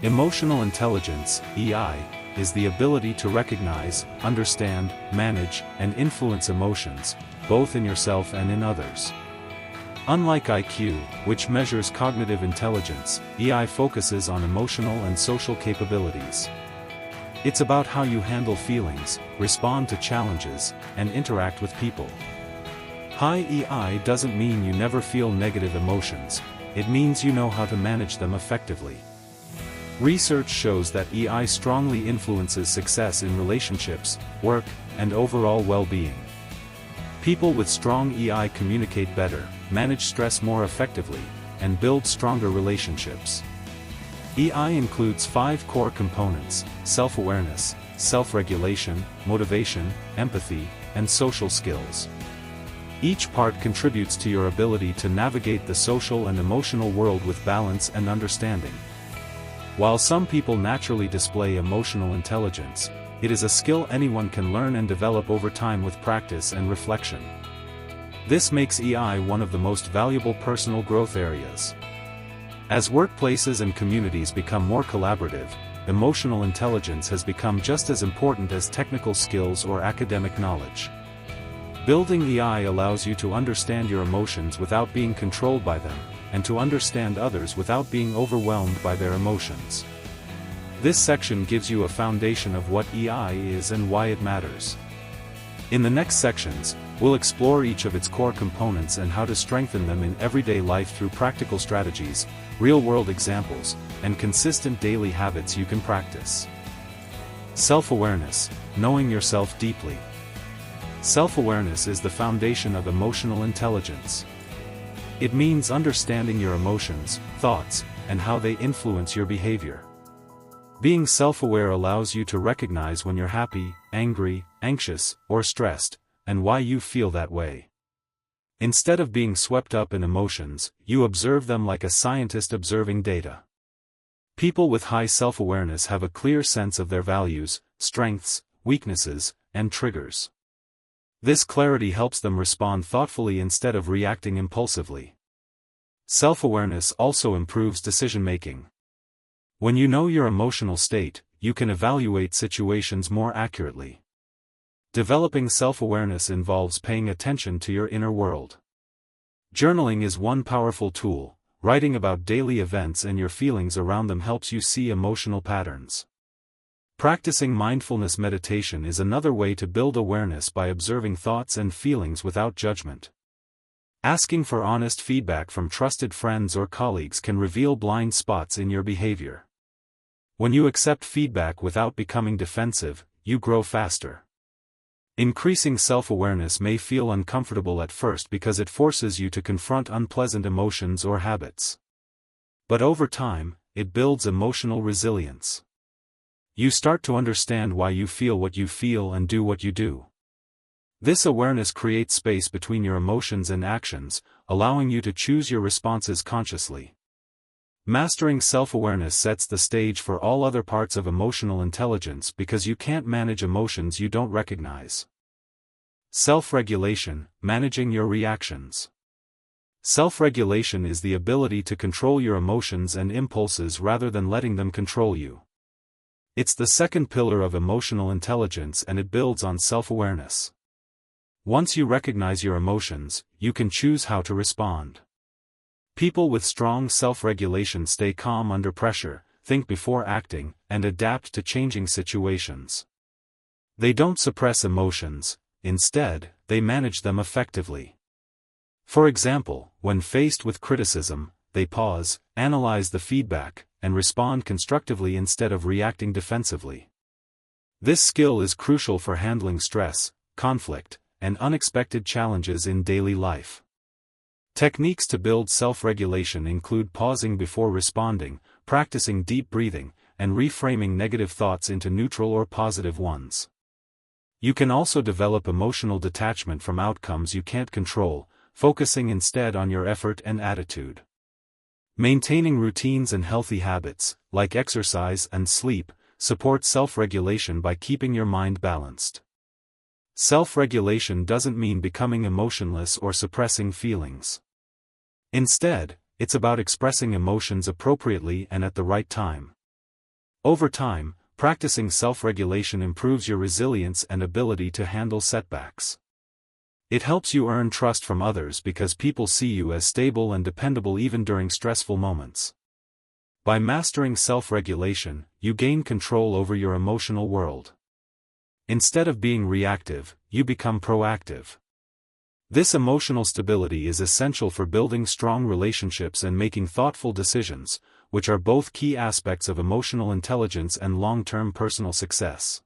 Emotional intelligence, EI, is the ability to recognize, understand, manage, and influence emotions, both in yourself and in others. Unlike IQ, which measures cognitive intelligence, EI focuses on emotional and social capabilities. It's about how you handle feelings, respond to challenges, and interact with people. High EI doesn't mean you never feel negative emotions, it means you know how to manage them effectively. Research shows that EI strongly influences success in relationships, work, and overall well-being. People with strong EI communicate better, manage stress more effectively, and build stronger relationships. EI includes 5 core components: self-awareness, self-regulation, motivation, empathy, and social skills. Each part contributes to your ability to navigate the social and emotional world with balance and understanding. While some people naturally display emotional intelligence, it is a skill anyone can learn and develop over time with practice and reflection. This makes EI one of the most valuable personal growth areas. As workplaces and communities become more collaborative, emotional intelligence has become just as important as technical skills or academic knowledge. Building EI allows you to understand your emotions without being controlled by them, and to understand others without being overwhelmed by their emotions. This section gives you a foundation of what EI is and why it matters. In the next sections, we'll explore each of its core components and how to strengthen them in everyday life through practical strategies, real-world examples, and consistent daily habits you can practice. Self-awareness, knowing yourself deeply. Self-awareness is the foundation of emotional intelligence. It means understanding your emotions, thoughts, and how they influence your behavior. Being self-aware allows you to recognize when you're happy, angry, anxious, or stressed, and why you feel that way. Instead of being swept up in emotions, you observe them like a scientist observing data. People with high self-awareness have a clear sense of their values, strengths, weaknesses, and triggers. This clarity helps them respond thoughtfully instead of reacting impulsively. Self-awareness also improves decision-making. When you know your emotional state, you can evaluate situations more accurately. Developing self-awareness involves paying attention to your inner world. Journaling is one powerful tool. Writing about daily events and your feelings around them helps you see emotional patterns. Practicing mindfulness meditation is another way to build awareness by observing thoughts and feelings without judgment. Asking for honest feedback from trusted friends or colleagues can reveal blind spots in your behavior. When you accept feedback without becoming defensive, you grow faster. Increasing self-awareness may feel uncomfortable at first because it forces you to confront unpleasant emotions or habits. But over time, it builds emotional resilience. You start to understand why you feel what you feel and do what you do. This awareness creates space between your emotions and actions, allowing you to choose your responses consciously. Mastering self-awareness sets the stage for all other parts of emotional intelligence because you can't manage emotions you don't recognize. Self-regulation, managing your reactions. Self-regulation is the ability to control your emotions and impulses rather than letting them control you. It's the second pillar of emotional intelligence and it builds on self-awareness. Once you recognize your emotions, you can choose how to respond. People with strong self-regulation stay calm under pressure, think before acting, and adapt to changing situations. They don't suppress emotions, instead, they manage them effectively. For example, when faced with criticism, they pause, analyze the feedback, and respond constructively instead of reacting defensively. This skill is crucial for handling stress, conflict, and unexpected challenges in daily life. Techniques to build self-regulation include pausing before responding, practicing deep breathing, and reframing negative thoughts into neutral or positive ones. You can also develop emotional detachment from outcomes you can't control, focusing instead on your effort and attitude. Maintaining routines and healthy habits, like exercise and sleep, support self-regulation by keeping your mind balanced. Self-regulation doesn't mean becoming emotionless or suppressing feelings. Instead, it's about expressing emotions appropriately and at the right time. Over time, practicing self-regulation improves your resilience and ability to handle setbacks. It helps you earn trust from others because people see you as stable and dependable even during stressful moments. By mastering self-regulation, you gain control over your emotional world. Instead of being reactive, you become proactive. This emotional stability is essential for building strong relationships and making thoughtful decisions, which are both key aspects of emotional intelligence and long-term personal success.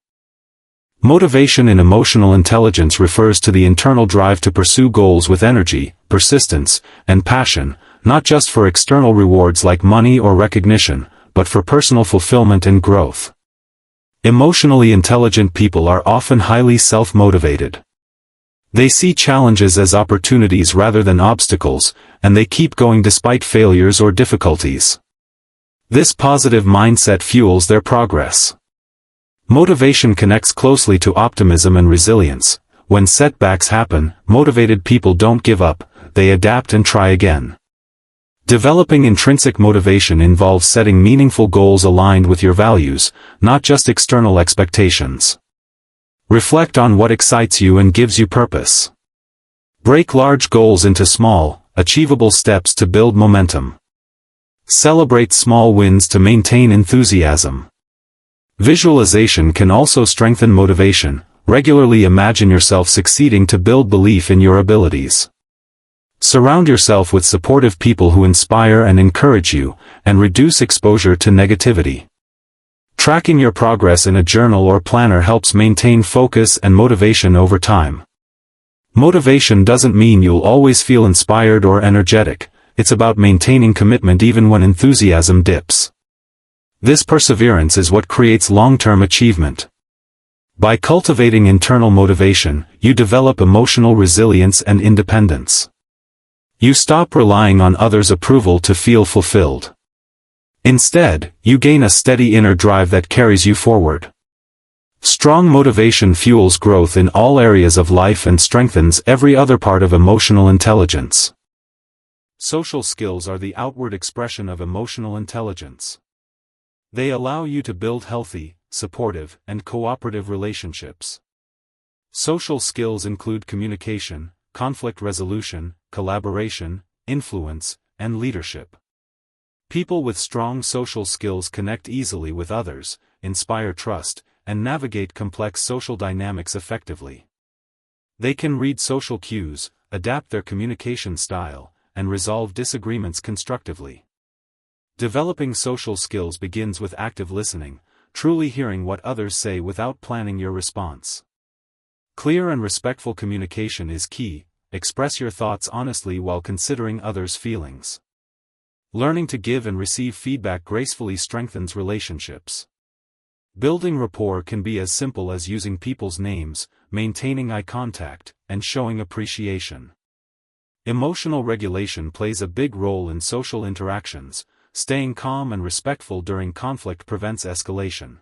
Motivation in emotional intelligence refers to the internal drive to pursue goals with energy, persistence, and passion, not just for external rewards like money or recognition, but for personal fulfillment and growth. Emotionally intelligent people are often highly self-motivated. They see challenges as opportunities rather than obstacles, and they keep going despite failures or difficulties. This positive mindset fuels their progress. Motivation connects closely to optimism and resilience. When setbacks happen, motivated people don't give up, they adapt and try again. Developing intrinsic motivation involves setting meaningful goals aligned with your values, not just external expectations. Reflect on what excites you and gives you purpose. Break large goals into small, achievable steps to build momentum. Celebrate small wins to maintain enthusiasm. Visualization can also strengthen motivation. Regularly imagine yourself succeeding to build belief in your abilities. Surround yourself with supportive people who inspire and encourage you, and reduce exposure to negativity. Tracking your progress in a journal or planner helps maintain focus and motivation over time. Motivation doesn't mean you'll always feel inspired or energetic, it's about maintaining commitment even when enthusiasm dips. This perseverance is what creates long-term achievement. By cultivating internal motivation, you develop emotional resilience and independence. You stop relying on others' approval to feel fulfilled. Instead, you gain a steady inner drive that carries you forward. Strong motivation fuels growth in all areas of life and strengthens every other part of emotional intelligence. Social skills are the outward expression of emotional intelligence. They allow you to build healthy, supportive, and cooperative relationships. Social skills include communication, conflict resolution, collaboration, influence, and leadership. People with strong social skills connect easily with others, inspire trust, and navigate complex social dynamics effectively. They can read social cues, adapt their communication style, and resolve disagreements constructively. Developing social skills begins with active listening, truly hearing what others say without planning your response. Clear and respectful communication is key. Express your thoughts honestly while considering others' feelings. Learning to give and receive feedback gracefully strengthens relationships. Building rapport can be as simple as using people's names, maintaining eye contact, and showing appreciation. Emotional regulation plays a big role in social interactions. Staying calm and respectful during conflict prevents escalation.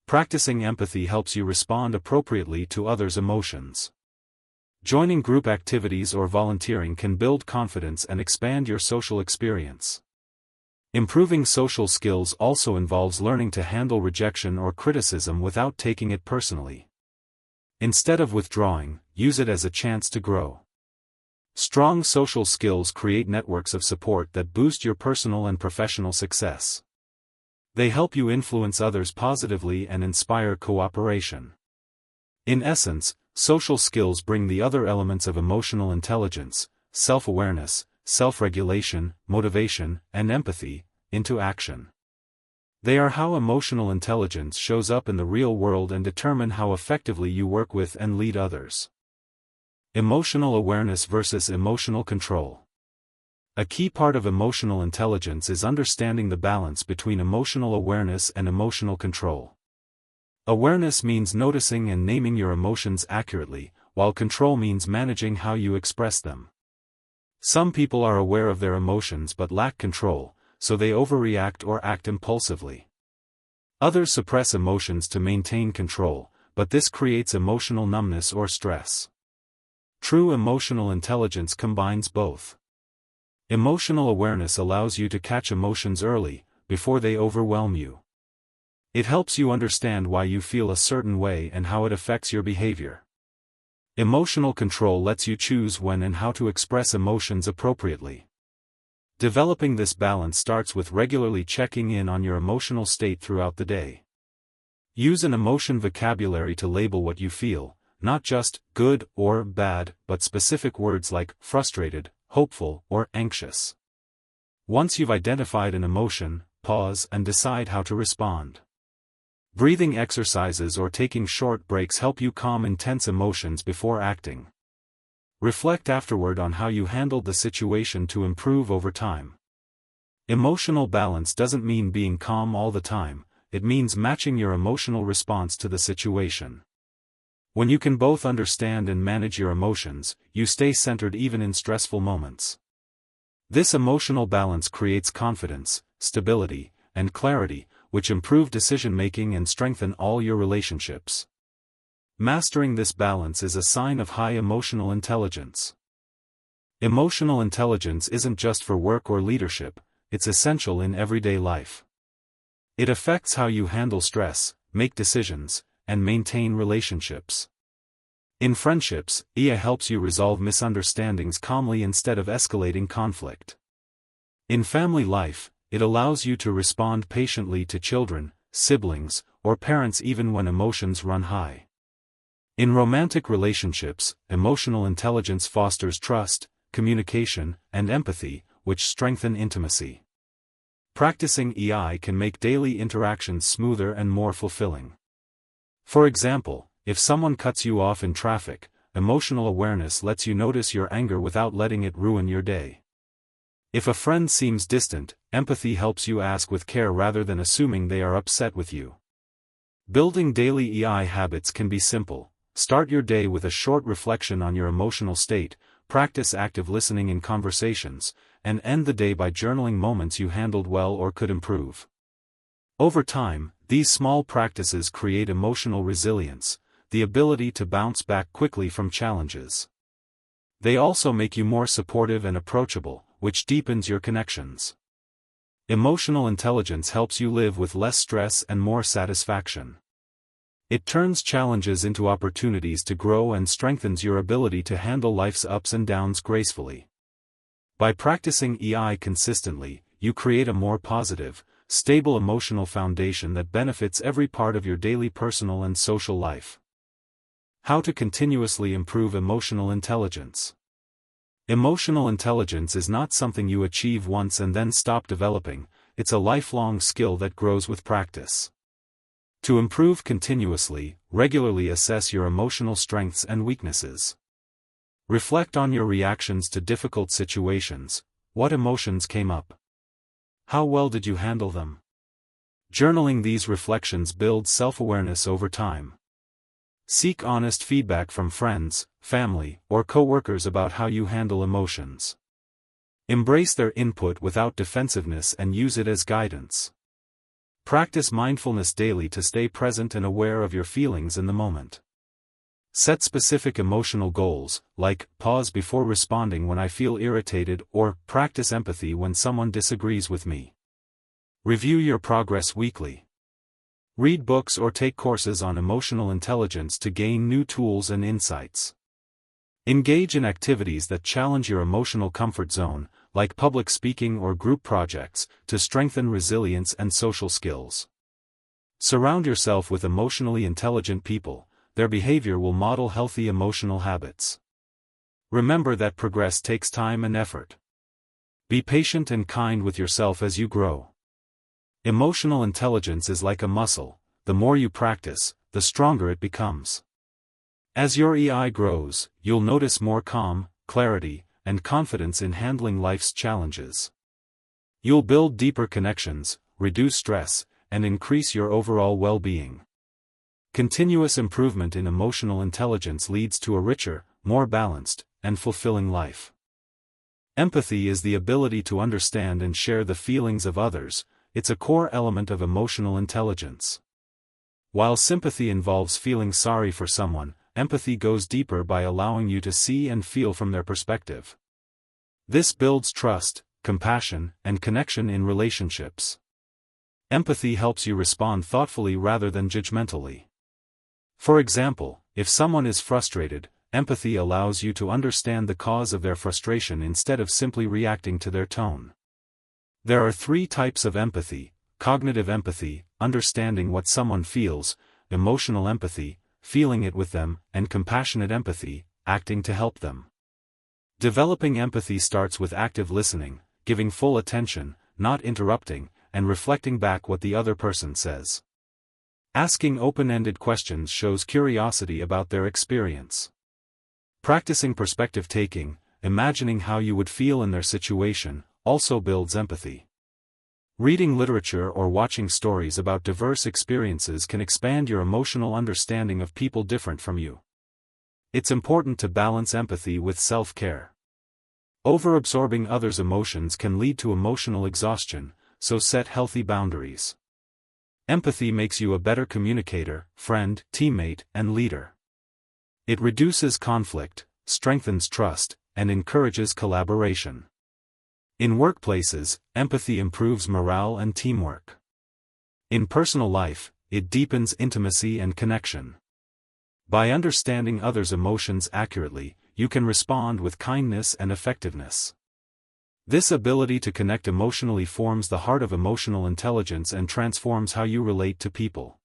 Practicing empathy helps you respond appropriately to others' emotions. Joining group activities or volunteering can build confidence and expand your social experience. Improving social skills also involves learning to handle rejection or criticism without taking it personally. Instead of withdrawing, use it as a chance to grow. Strong social skills create networks of support that boost your personal and professional success. They help you influence others positively and inspire cooperation. In essence, social skills bring the other elements of emotional intelligence, self-awareness, self-regulation, motivation, and empathy, into action. They are how emotional intelligence shows up in the real world and determine how effectively you work with and lead others. Emotional awareness versus emotional control. A key part of emotional intelligence is understanding the balance between emotional awareness and emotional control. Awareness means noticing and naming your emotions accurately, while control means managing how you express them. Some people are aware of their emotions but lack control, so they overreact or act impulsively. Others suppress emotions to maintain control, but this creates emotional numbness or stress. True emotional intelligence combines both. Emotional awareness allows you to catch emotions early, before they overwhelm you. It helps you understand why you feel a certain way and how it affects your behavior. Emotional control lets you choose when and how to express emotions appropriately. Developing this balance starts with regularly checking in on your emotional state throughout the day. Use an emotion vocabulary to label what you feel, not just good or bad, but specific words like frustrated, hopeful, or anxious. Once you've identified an emotion, pause and decide how to respond. Breathing exercises or taking short breaks help you calm intense emotions before acting. Reflect afterward on how you handled the situation to improve over time. Emotional balance doesn't mean being calm all the time, it means matching your emotional response to the situation. When you can both understand and manage your emotions, you stay centered even in stressful moments. This emotional balance creates confidence, stability, and clarity, which improve decision-making and strengthen all your relationships. Mastering this balance is a sign of high emotional intelligence. Emotional intelligence isn't just for work or leadership, it's essential in everyday life. It affects how you handle stress, make decisions, and maintain relationships. In friendships, IA helps you resolve misunderstandings calmly instead of escalating conflict. In family life, it allows you to respond patiently to children, siblings, or parents even when emotions run high. In romantic relationships, emotional intelligence fosters trust, communication, and empathy, which strengthen intimacy. Practicing EI can make daily interactions smoother and more fulfilling. For example, if someone cuts you off in traffic, emotional awareness lets you notice your anger without letting it ruin your day. If a friend seems distant, empathy helps you ask with care rather than assuming they are upset with you. Building daily EI habits can be simple. Start your day with a short reflection on your emotional state, practice active listening in conversations, and end the day by journaling moments you handled well or could improve. Over time, these small practices create emotional resilience, the ability to bounce back quickly from challenges. They also make you more supportive and approachable, which deepens your connections. Emotional intelligence helps you live with less stress and more satisfaction. It turns challenges into opportunities to grow and strengthens your ability to handle life's ups and downs gracefully. By practicing EI consistently, you create a more positive, stable emotional foundation that benefits every part of your daily personal and social life. How to continuously improve emotional intelligence. Emotional intelligence is not something you achieve once and then stop developing, it's a lifelong skill that grows with practice. To improve continuously, regularly assess your emotional strengths and weaknesses. Reflect on your reactions to difficult situations. What emotions came up? How well did you handle them? Journaling these reflections builds self-awareness over time. Seek honest feedback from friends, family, or coworkers about how you handle emotions. Embrace their input without defensiveness and use it as guidance. Practice mindfulness daily to stay present and aware of your feelings in the moment. Set specific emotional goals, like pause before responding when I feel irritated or practice empathy when someone disagrees with me. Review your progress weekly. Read books or take courses on emotional intelligence to gain new tools and insights. Engage in activities that challenge your emotional comfort zone, like public speaking or group projects, to strengthen resilience and social skills. Surround yourself with emotionally intelligent people. Their behavior will model healthy emotional habits. Remember that progress takes time and effort. Be patient and kind with yourself as you grow. Emotional intelligence is like a muscle, the more you practice, the stronger it becomes. As your EI grows, you'll notice more calm, clarity, and confidence in handling life's challenges. You'll build deeper connections, reduce stress, and increase your overall well-being. Continuous improvement in emotional intelligence leads to a richer, more balanced, and fulfilling life. Empathy is the ability to understand and share the feelings of others. It's a core element of emotional intelligence. While sympathy involves feeling sorry for someone, empathy goes deeper by allowing you to see and feel from their perspective. This builds trust, compassion, and connection in relationships. Empathy helps you respond thoughtfully rather than judgmentally. For example, if someone is frustrated, empathy allows you to understand the cause of their frustration instead of simply reacting to their tone. There are 3 types of empathy: cognitive empathy, understanding what someone feels; emotional empathy, feeling it with them; and compassionate empathy, acting to help them. Developing empathy starts with active listening, giving full attention, not interrupting, and reflecting back what the other person says. Asking open-ended questions shows curiosity about their experience. Practicing perspective taking, imagining how you would feel in their situation, also builds empathy. Reading literature or watching stories about diverse experiences can expand your emotional understanding of people different from you. It's important to balance empathy with self-care. Overabsorbing others' emotions can lead to emotional exhaustion, so set healthy boundaries. Empathy makes you a better communicator, friend, teammate, and leader. It reduces conflict, strengthens trust, and encourages collaboration. In workplaces, empathy improves morale and teamwork. In personal life, it deepens intimacy and connection. By understanding others' emotions accurately, you can respond with kindness and effectiveness. This ability to connect emotionally forms the heart of emotional intelligence and transforms how you relate to people.